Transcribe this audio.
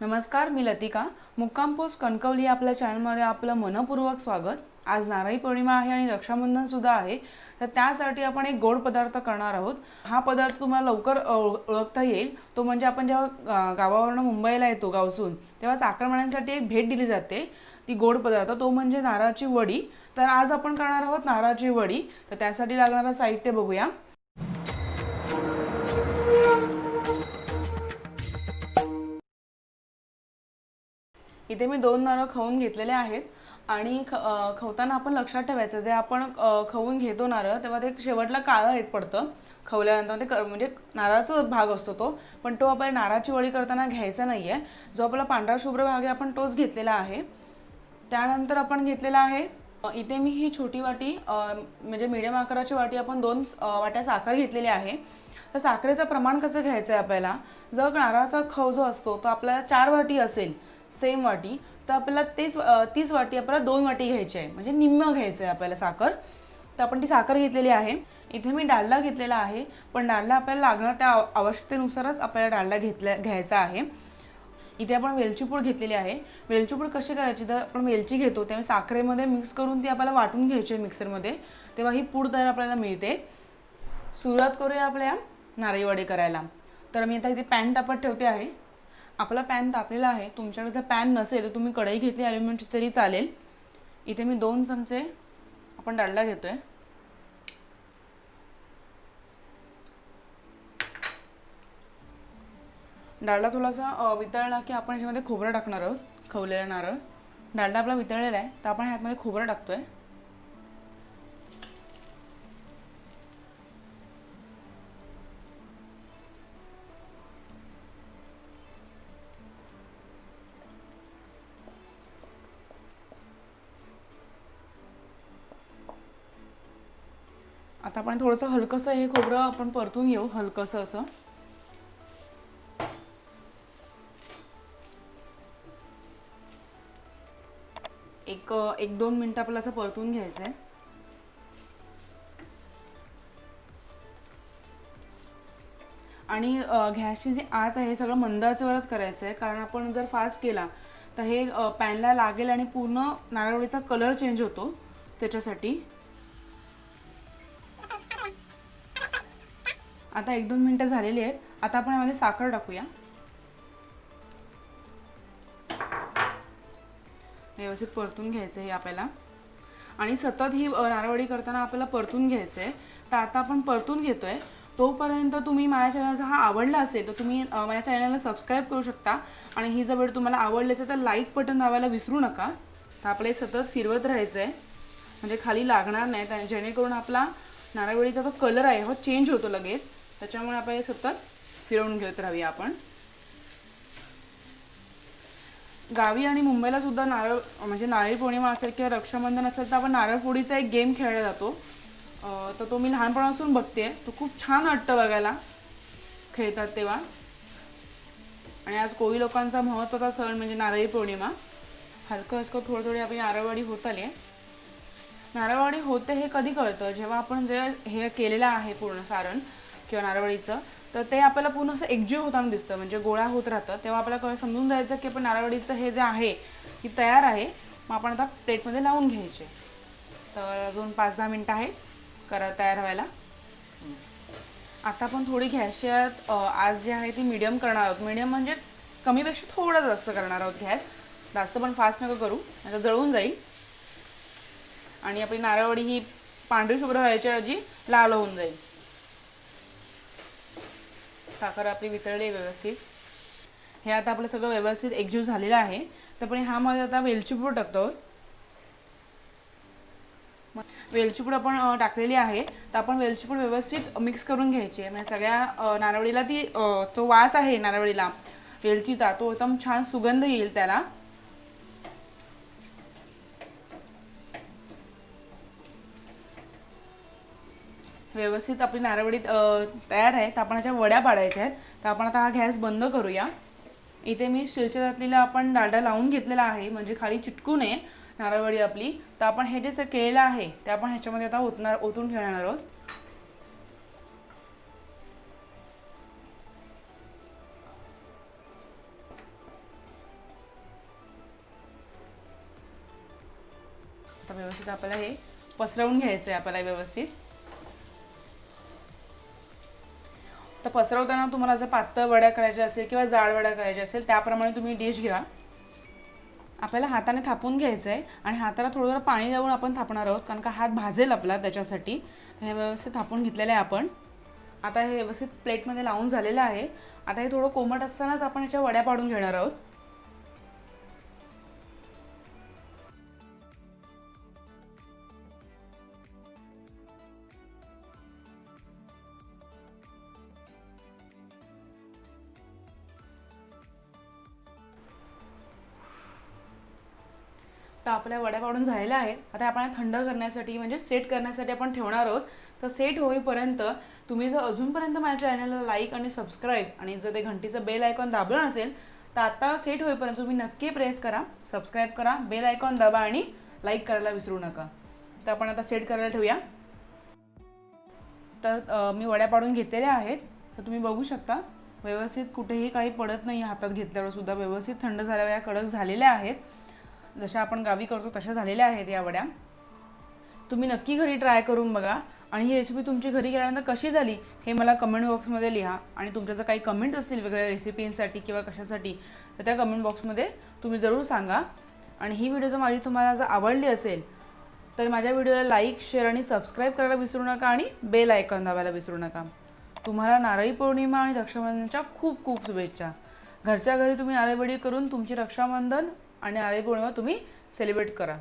नमस्कार, मी लतिका. मुक्काम पोस्ट कणकवली आपल्या चॅनलमध्ये आपलं मनपूर्वक स्वागत. आज नारळी पौर्णिमा आहे आणि रक्षाबंधन सुद्धा आहे. तर त्यासाठी आपण एक गोड पदार्थ करणार आहोत. हा पदार्थ तुम्हाला लवकर ओळखता येईल. तो म्हणजे आपण जेव्हा गावावरून मुंबईला येतो गावसून, तेव्हा चाकरमान्यांसाठी एक भेट दिली जाते. ती गोड पदार्थ तो म्हणजे नारळाची वडी. तर आज आपण करणार आहोत नारळाची वडी. तर त्यासाठी लागणारं साहित्य बघूया. इथे मी 2 नारळ खवून घेतलेले आहेत आणि खवताना आपण लक्षात ठेवायचं, जे आपण खवून घेतो नारळ तेव्हा ते शेवटला काळं येत पडतं. खवल्यानंतर ते म्हणजे नारळाचा भाग असतो तो, पण तो आपल्याला नारळाची वडी करताना घ्यायचा नाही आहे. जो आपला पांढरा शुभ्र भाग आहे आपण तोच घेतलेला आहे. त्यानंतर आपण घेतलेला आहे इथे मी ही छोटी वाटी म्हणजे मीडियम आकाराची वाटी आपण 2 वाट्या साखर घेतलेली आहे. तर साखरेचं प्रमाण कसं घ्यायचं आहे आपल्याला, जर नारळाचा खव जो असतो तो आपल्याला 4 वाटी असेल सेम वाटी, तर आपल्याला तीच वाटी आपल्याला 2 वाटी घ्यायची आहे, म्हणजे निम्म घ्यायचं आहे आपल्याला साखर. तर आपण ती साखर घेतलेली आहे. इथे मी डालडा घेतलेला आहे, पण डालडा आपल्याला लागणार त्या आवश्यकतेनुसारच आपल्याला डालडा घ्यायचा आहे. इथे आपण वेलची पूड घेतलेली आहे. वेलची पूड कशी करायची, तर आपण वेलची घेतो त्यामुळे साखरेमध्ये मिक्स करून ती आपल्याला वाटून घ्यायची आहे मिक्सरमध्ये, तेव्हा ही पूड तयार आपल्याला मिळते. सुरुवात करूया आपल्या नारळी वडी करायला. तर मी आता इथे पॅन तापत ठेवते आहे. आपला पॅन तापलेला आहे. तुमच्याकडे जर पॅन नसेल तर तुम्ही कढई घेतली ॲल्युमिनियमची तरी चालेल. इथे मी 2 चमचे आपण डालडा घेतोय. डालडा थोडासा वितळला की आपण याच्यामध्ये खोबरं टाकणार आहोत, खवलेलं नारळ. डालडा आपला वितळलेला आहे तर आपण ह्यामध्ये खोबरं टाकतोय. आता आपण थोडंसं हलकंसं हे खोबरं आपण परतून घेऊ, हलकंसं असं. एक 2 मिनिटं आपल्याला असं परतून घ्यायचं आहे. आणि गॅसची जी आच आहे सगळं मंद आचेवरच करायचं आहे, कारण आपण जर फास्ट केला तर हे पॅनला लागेल आणि पूर्ण नारळवडीचा कलर चेंज होतो. त्याच्यासाठी आता 1-2 मिनिटं झालेली आहेत. आता आपण यामध्ये साखर टाकूया. व्यवस्थित परतून घ्यायचं आहे आपल्याला, आणि सतत ही नारळवडी करताना आपल्याला परतून घ्यायचं आहे. तर आता आपण परतून घेतोय. तोपर्यंत तुम्ही माझ्या चॅनलचा हा आवडला असेल तर तुम्ही माझ्या चॅनलला सबस्क्राईब करू शकता. आणि ही जर व्हिडिओ तुम्हाला आवडली असेल तर लाईक बटन दाबायला विसरू नका. तर आपल्याला सतत फिरवत राहायचं आहे, म्हणजे खाली लागणार नाही, आणि जेणेकरून आपला नारळवडीचा जो कलर आहे हा चेंज होतो लगेच. त्याच्यामुळे आपल्याला सतत फिरवून घेत राहूया आपण. गावी आणि मुंबईला सुद्धा नारळ म्हणजे नारळी पौर्णिमा असेल किंवा रक्षाबंधन असेल तर आपण नारळ फोडीचा एक गेम खेळला जातो. तर तो मी लहानपणापासून बघते. तो खूप छान वाटतं बघायला खेळतात तेव्हा. आणि आज कोळी लोकांचा महत्त्वाचा सण म्हणजे नारळी पौर्णिमा. हलकं थोडी आपली नारळवडी होत आली आहे. नारळवडी होते हे कधी कळतं, जेव्हा आपण जे हे केलेलं आहे पूर्ण सारण किंवा नारळवडीचं, तर ते आपल्याला पूर्ण असं एकजीव होताना दिसतं, म्हणजे गोळा होत राहतं. तेव्हा आपल्याला समजून जायचं की आपण नारळवडीचं हे जे आहे की तयार आहे. मग आपण आता प्लेटमध्ये लावून घ्यायचे. तर अजून 5-10 मिनटं आहे तयार व्हायला. आता आपण थोडी गॅसची आज जी आहे ती मीडियम करणार आहोत. मीडियम म्हणजे कमीपेक्षा थोडं जास्त करणार आहोत गॅस. जास्त पण फास्ट नका करू, आता जळून जाईल आणि आपली नारळवडी ही पांढरी शुभ्र व्हायच्या ऐवजी लाल होऊन जाईल. साखर आपली वितळली व्यवस्थित. हे आता आपलं सगळं व्यवस्थित एकजीव झालेलं आहे. तर पण ह्यामध्ये आता वेलची पूड टाकतो. वेलची पूड आपण टाकलेली आहे. तर आपण वेलची पूड व्यवस्थित मिक्स करून घ्यायची आहे, म्हणजे सगळ्या नारळीला तो वास आहे नारळीला वेलचीचा, तो एकदम छान सुगंध येईल त्याला. व्यवस्थित आपली नारळवडी तयार आहे. तर आपण ह्याच्या वड्या पाडायच्या आहेत. तर आपण आता हा गॅस बंद करूया. इथे मी स्टीलच्या ताटलीला आपण डालडा लावून घेतलेला आहे, म्हणजे खाली चिटकू नये नारळवडी आपली. तर आपण हे जे केलेलं आहे ते आपण ह्याच्यामध्ये आता ओतून ठेवणार आहोत. आता व्यवस्थित आपल्याला हे पसरवून घ्यायचं आहे आपल्याला व्यवस्थित. तर पसरवताना तुम्हाला जर पातळ वड्या करायच्या असेल किंवा जाड वड्या करायच्या असेल त्याप्रमाणे तुम्ही डिश घ्या. आपल्याला हाताने थापून घ्यायचं आहे आणि हाताला थोडं पाणी लावून आपण थापणार आहोत, कारण का हात भाजेल आपला त्याच्यासाठी. हे व्यवस्थित थापून घेतलेलं आहे आपण. आता हे व्यवस्थित प्लेटमध्ये लावून झालेलं आहे. आता हे थोडं कोमट असतानाच आपण याच्या वड्या पाडून घेणार आहोत. तर आपल्या वड्या पाडून झालेल्या आहेत. आता आपण थंड करण्यासाठी म्हणजे सेट करण्यासाठी आपण ठेवणार आहोत. तर सेट होईपर्यंत तुम्ही जर अजूनपर्यंत माझ्या चॅनलला लाईक आणि सबस्क्राईब आणि जर ते घंटीचं बेल आयकॉन दाबलं नसेल तर आता सेट होईपर्यंत तुम्ही नक्की प्रेस करा, सबस्क्राईब करा, बेल आयकॉन दाबा आणि लाईक करायला विसरू नका. तर आपण आता सेट करायला ठेवूया. तर मी वड्या पाडून घेतलेल्या आहेत. तर तुम्ही बघू शकता व्यवस्थित कुठेही काही पडत नाही. हातात घेतल्यावर सुद्धा व्यवस्थित थंड झाल्यावर या कडक झालेल्या आहेत. जशा आपण गावी करतो तशा झालेल्या आहेत या वड्या. तुम्ही नक्की घरी ट्राय करून बघा आणि ही रेसिपी तुमची घरी केल्यानंतर कशी झाली हे मला कमेंट बॉक्समध्ये लिहा. आणि तुमच्या जर काही कमेंट असतील वेगवेगळ्या रेसिपींसाठी किंवा कशासाठी तर त्या कमेंट बॉक्समध्ये तुम्ही जरूर सांगा. आणि ही व्हिडिओ जर माझी तुम्हाला जर आवडली असेल तर माझ्या व्हिडिओला लाईक, शेअर आणि सबस्क्राईब करायला विसरू नका आणि बेल आयकॉन दाबायला विसरू नका. तुम्हाला नारळी पौर्णिमा आणि रक्षाबंधनच्या खूप खूप शुभेच्छा. घरच्या घरी तुम्ही नारळी वडी करून तुमची रक्षाबंधन आणि नारळी पौर्णिमा तुम्ही सेलिब्रेट करा.